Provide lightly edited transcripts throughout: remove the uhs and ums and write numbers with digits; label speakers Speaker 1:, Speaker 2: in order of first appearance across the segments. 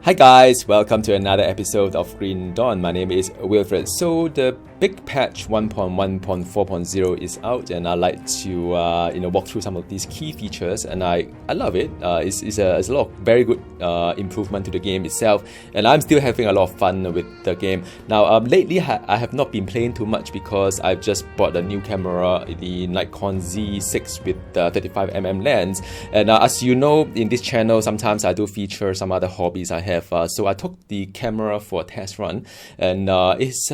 Speaker 1: Hi guys, welcome to another episode of Green Dawn. My name is Wilfred. So the big patch 1.1.4.0 is out, and I like to walk through some of these key features, and I love it. It's a lot of very good improvement to the game itself, and I'm still having a lot of fun with the game. Now lately I have not been playing too much because I've just bought a new camera, the Nikon Z6 with 35mm lens, and as you know, in this channel sometimes I do feature some other hobbies I have. So I took the camera for a test run, and it's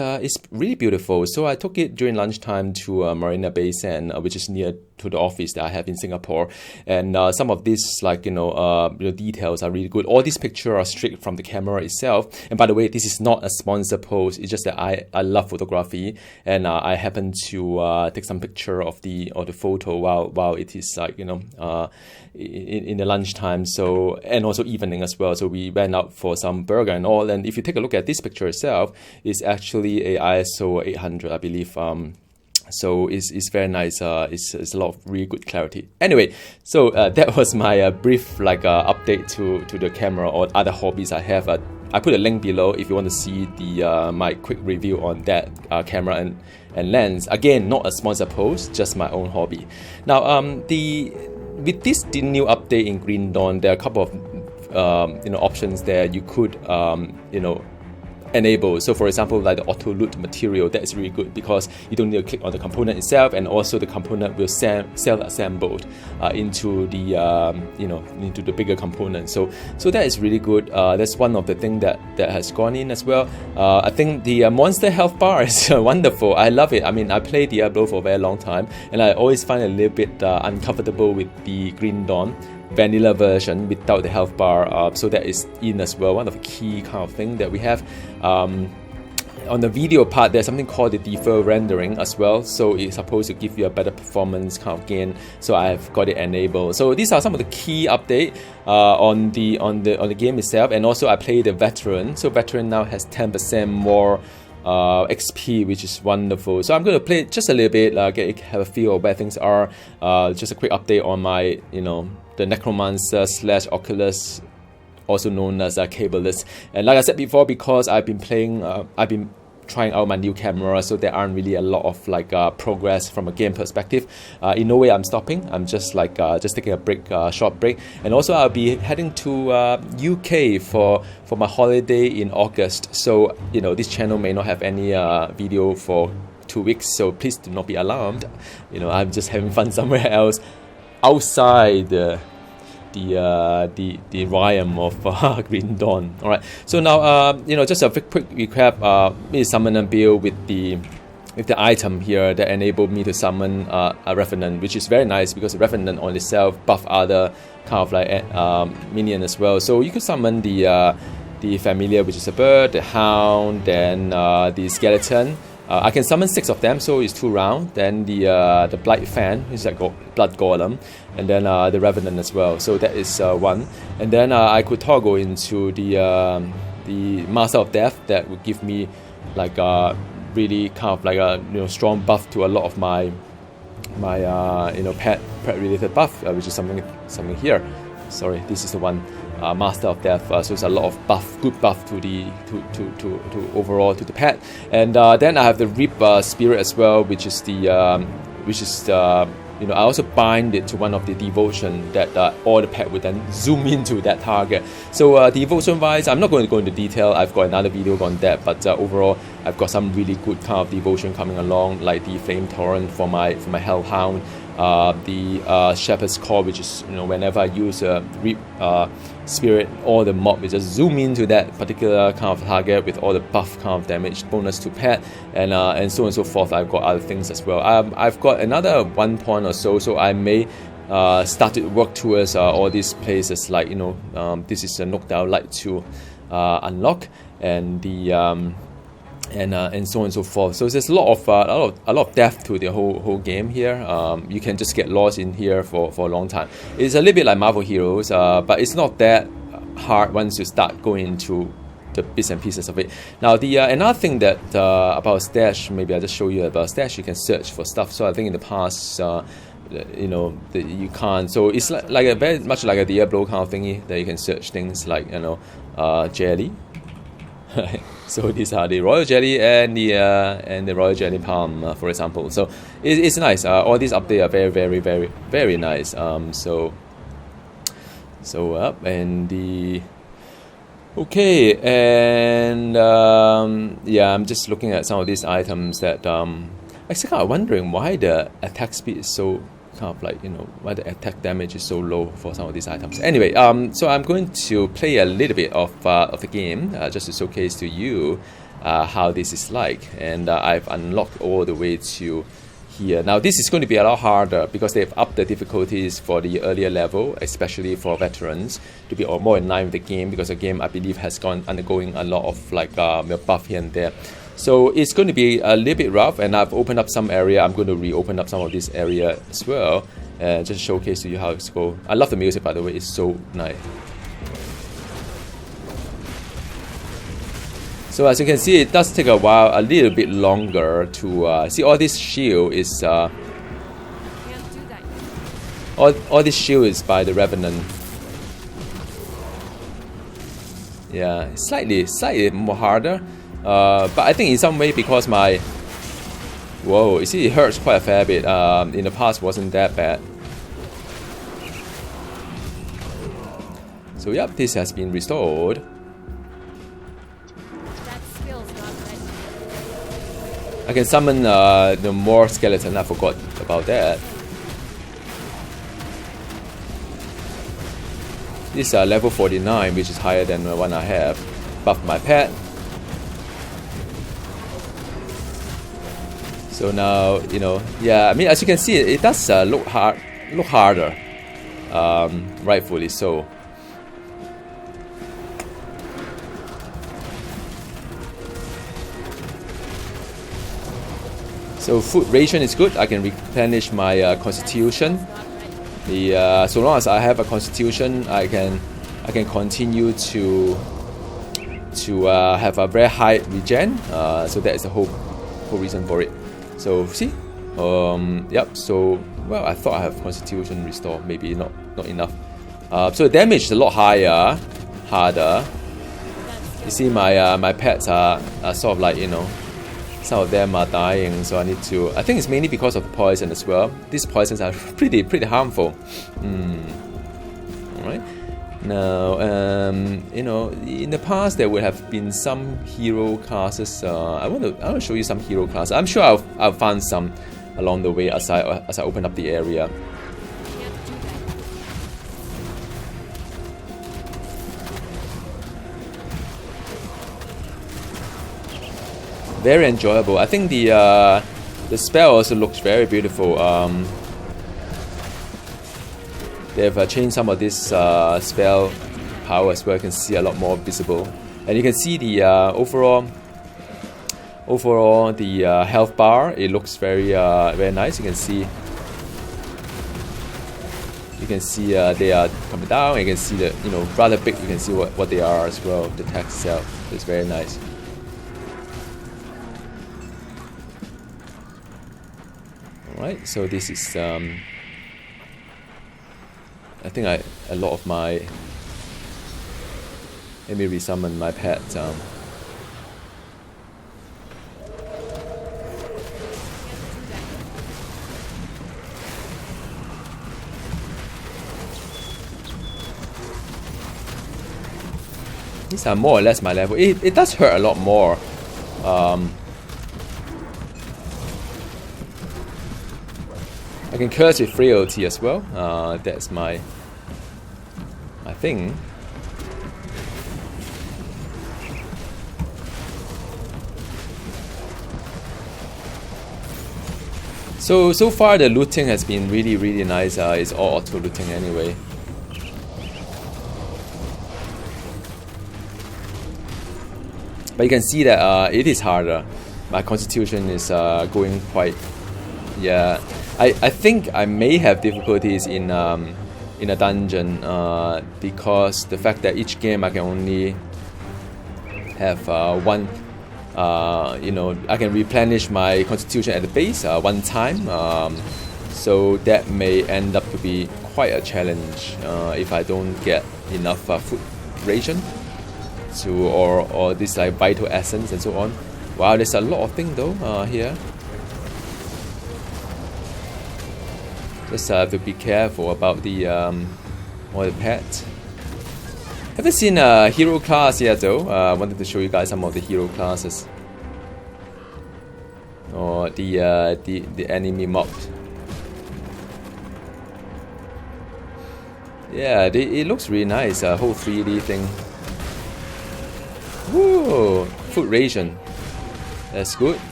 Speaker 1: really beautiful. So I took it during lunchtime to Marina Bay Sands, which is near to the office that I have in Singapore. And some of these details are really good. All these pictures are straight from the camera itself. And by the way, this is not a sponsored post. It's just that I love photography, and I happen to take some picture of the photo while it is in the lunchtime. So, and also evening as well. So we went out for some burger and all. And if you take a look at this picture itself, it's actually a ISO 800, I believe. So it's very nice. It's a lot of really good clarity. Anyway, so that was my brief update to the camera or other hobbies I have. I put a link below if you want to see the my quick review on that camera and lens. Again, not a sponsor post, just my own hobby. Now, with this new update in Green Dawn, there are a couple of options there you could enable. So for example, like the auto loot material, that is really good because you don't need to click on the component itself, and also the component will self-assembled into the into the bigger component. So that is really good. That's one of the things that has gone in as well. I think the monster health bar is wonderful. I love it. I mean, I played Diablo for a very long time, and I always find it a little bit uncomfortable with the Green Dawn vanilla version without the health bar, so that is in as well. One of the key kind of thing that we have. On the video part, there's something called the defer rendering as well, so it's supposed to give you a better performance kind of gain. So I've got it enabled. So these are some of the key update on the game itself. And also I play the veteran. So veteran now has 10% more XP, which is wonderful. So I'm going to play just a little bit, have a feel of where things are. Just a quick update on my the Necromancer / Oculus, also known as a Cableist. And like I said before, because I've been playing, I've been trying out my new camera, so there aren't really a lot of progress from a game perspective. In no way I'm stopping. I'm just taking a break, short break. And also I'll be heading to UK for my holiday in August. So this channel may not have any video for 2 weeks. So please do not be alarmed. I'm just having fun somewhere else outside the realm of Green Dawn. All right. So now, just a quick recap. Is summoner build with the item here that enabled me to summon a Revenant, which is very nice because the Revenant on itself buff other kind of minion as well. So you could summon the Familiar, which is a bird, the Hound, then the Skeleton. I can summon 6 of them, so it's 2 rounds. Then the Blight Fan, which is like Blood Golem, and then the Revenant as well. So that is 1. And then I could toggle into the Master of Death that would give me really kind of a strong buff to a lot of my pet related buff, which is something here. Sorry, this is the one. Master of Death, so it's a lot of good buff to overall to the pet. And then I have the Reap Spirit as well, which is I also bind it to one of the devotion that all the pet would then zoom into that target. So devotion wise, I'm not going to go into detail. I've got another video on that, but overall I've got some really good kind of devotion coming along, like the Flame Torrent for my Hellhound, the Shepherd's Call, which is whenever I use a Reap Spirit, all the mob will just zoom into that particular kind of target with all the buff kind of damage bonus to pet, and so on and so forth. I've got other things as well. I've got another 1 point or so I may start to work towards all these places, like this is a nook that I would like to unlock, and the and so on and so forth. So there's a lot of depth to the whole game here. You can just get lost in here for a long time. It's a little bit like Marvel Heroes, but it's not that hard once you start going into the bits and pieces of it. Now, the another thing that about Stash, maybe I'll just show you about Stash. You can search for stuff. So I think in the past you know, you can't. So it's like a very much like a Diablo kind of thingy that you can search things like, you know, jelly. So these are the royal jelly and the royal jelly palm, for example. So it's nice. All these updates are very nice. So up and the okay, and yeah, I'm just looking at some of these items that I'm actually kind of wondering why the attack speed is so kind of like, you know, why the attack damage is so low for some of these items. Anyway, so I'm going to play a little bit of the game just to showcase to you how this is like, and I've unlocked all the way to here. Now this is going to be a lot harder because they've upped the difficulties for the earlier level, especially for veterans, to be more in line with the game, because the game, I believe, has gone undergoing a lot of like buff here and there. So it's going to be a little bit rough, and I've opened up some area. I'm going to reopen up some of this area as well, just showcase to you how it's going. I love the music, by the way. It's so nice. So as you can see, it does take a while, a little bit longer to see. All this shield is all this shield is by the Revenant. Yeah, slightly more harder, but I think in some way because my whoa, you see, it hurts quite a fair bit. In the past, wasn't that bad. So yep, this has been restored. I can summon the more skeleton. I forgot about that. This is level 49, which is higher than the one I have. Buff my pet. So now, you know, yeah. I mean, as you can see, it does look harder. Rightfully so. So food ration is good. I can replenish my constitution. So long as I have a constitution, I can continue to have a very high regen. So that is the whole reason for it. So see, yep. So well, I thought I have constitution restore. Maybe not enough. So the damage is a lot harder. You see, my pets are sort of like, you know, some of them are dying, so I need to. I think it's mainly because of the poison as well. These poisons are pretty harmful. All right. Now, you know, in the past there would have been some hero classes. I want to show you some hero classes. I'm sure I'll find some along the way as I open up the area. Very enjoyable. I think the spell also looks very beautiful. They've changed some of this spell power as well. You can see a lot more visible, and you can see the overall the health bar. It looks very nice. You can see they are coming down. You can see the, you know, rather big. You can see what they are as well. The text itself is very nice. Alright, so this is I think a lot of my, let me resummon my pet. These are more or less my level. It does hurt a lot more. I can curse with frailty as well. That's my thing. So far the looting has been really nice. It's all auto looting anyway. But you can see that it is harder. My constitution is going quite, yeah. I think I may have difficulties in a dungeon because the fact that each game I can only have one. You know, I can replenish my constitution at the base one time. So that may end up to be quite a challenge if I don't get enough food ration to or this like vital essence and so on. Wow, there's a lot of things though here. Just have to be careful about the pet. Haven't seen a hero class yet though. I wanted to show you guys some of the hero classes or the enemy mobs. Yeah, it looks really nice. A whole 3D thing. Woo! Food ration. That's good.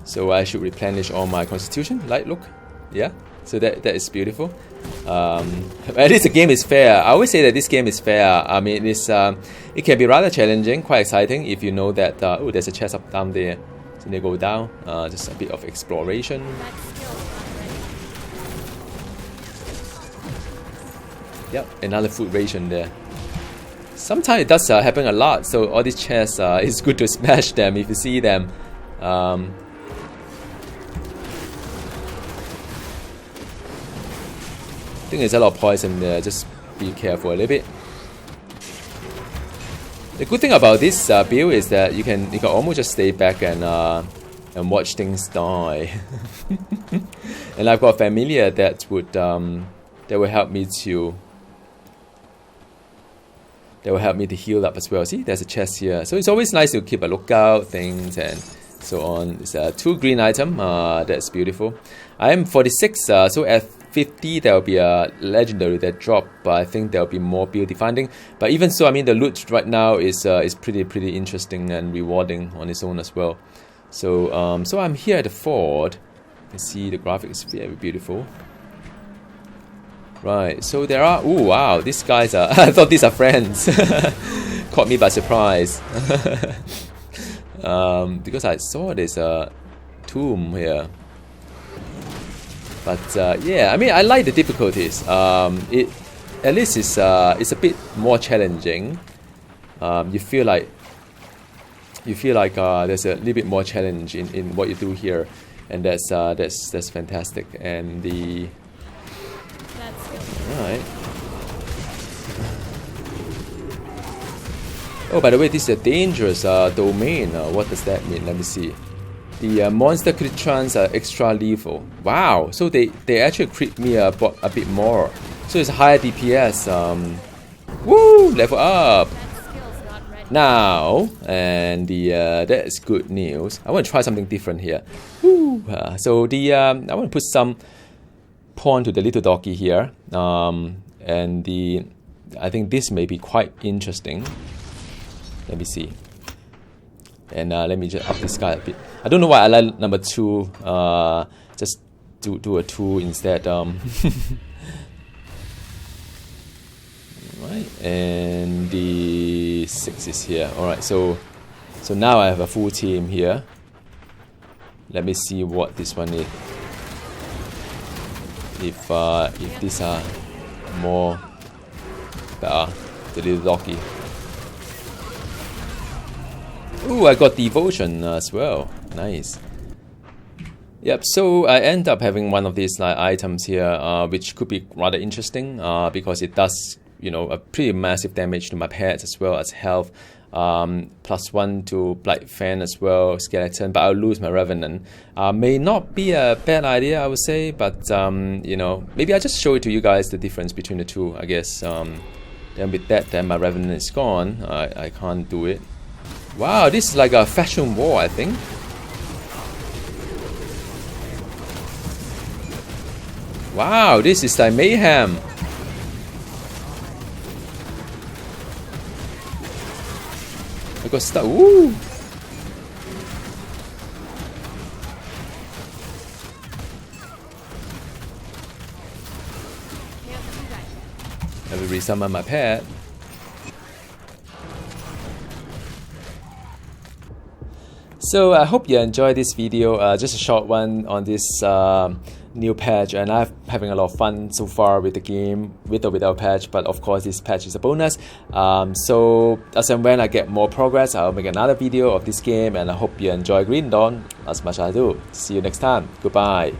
Speaker 1: So I should replenish all my constitution. Like, look, yeah. So that is beautiful. At least the game is fair. I always say that this game is fair. I mean, it can be rather challenging, quite exciting if you know that. Oh, there's a chest up down there. So they go down. Just a bit of exploration. Yep, another food ration there. Sometimes it does happen a lot, so all these chests, it's good to smash them if you see them. I think there's a lot of poison there, just be careful a little bit. The good thing about this build is that you can almost just stay back and watch things die. And I've got a familiar that would that will help me to heal up as well. See, there's a chest here, so it's always nice to keep a lookout, things and so on. It's 2 green item. That's beautiful. I am 46, so at 50 there will be a legendary that drop, but I think there will be more beauty finding. But even so, I mean, the loot right now is pretty interesting and rewarding on its own as well. So so I'm here at the fort. You can see the graphics very beautiful. Right, so there are... Ooh, wow, these guys are... I thought these are friends. Caught me by surprise. Because I saw there's a tomb here. But yeah, I mean, I like the difficulties. It at least it's a bit more challenging. You feel like there's a little bit more challenge in what you do here, and that's fantastic. And the... Alright. Oh, by the way, this is a dangerous domain. What does that mean? Let me see. The monster crit chance are extra lethal. Wow, so they actually crit me a bit more. So it's higher DPS. Woo! Level up! Now, and that's good news. I want to try something different here. Woo! So I want to put some pawn to the little doggy here, and I think this may be quite interesting. Let me see, and let me just up this guy a bit. I don't know why I like number 2. Just do a 2 instead. Right, and the 6 is here. All right, so now I have a full team here. Let me see what this one is. If these are more better, the little doggy. Ooh, I got devotion as well. Nice. Yep. So I end up having one of these items here, which could be rather interesting because it does, a pretty massive damage to my pets as well as health. +1 to Blight Fan as well, skeleton, but I'll lose my Revenant. May not be a bad idea, I would say, but maybe I'll just show it to you guys, the difference between the two, I guess. Then with that, then my Revenant is gone. I can't do it. Wow, this is like a fashion war, I think. Wow, this is like mayhem. I got stuck. Woo! I will resummon my pet. So I hope you enjoyed this video. Just a short one on this new patch, and I'm having a lot of fun so far with the game, with or without patch. But of course, this patch is a bonus. So as and when I get more progress, I'll make another video of this game, and I hope you enjoy Green Dawn as much as I do. See you next time. Goodbye.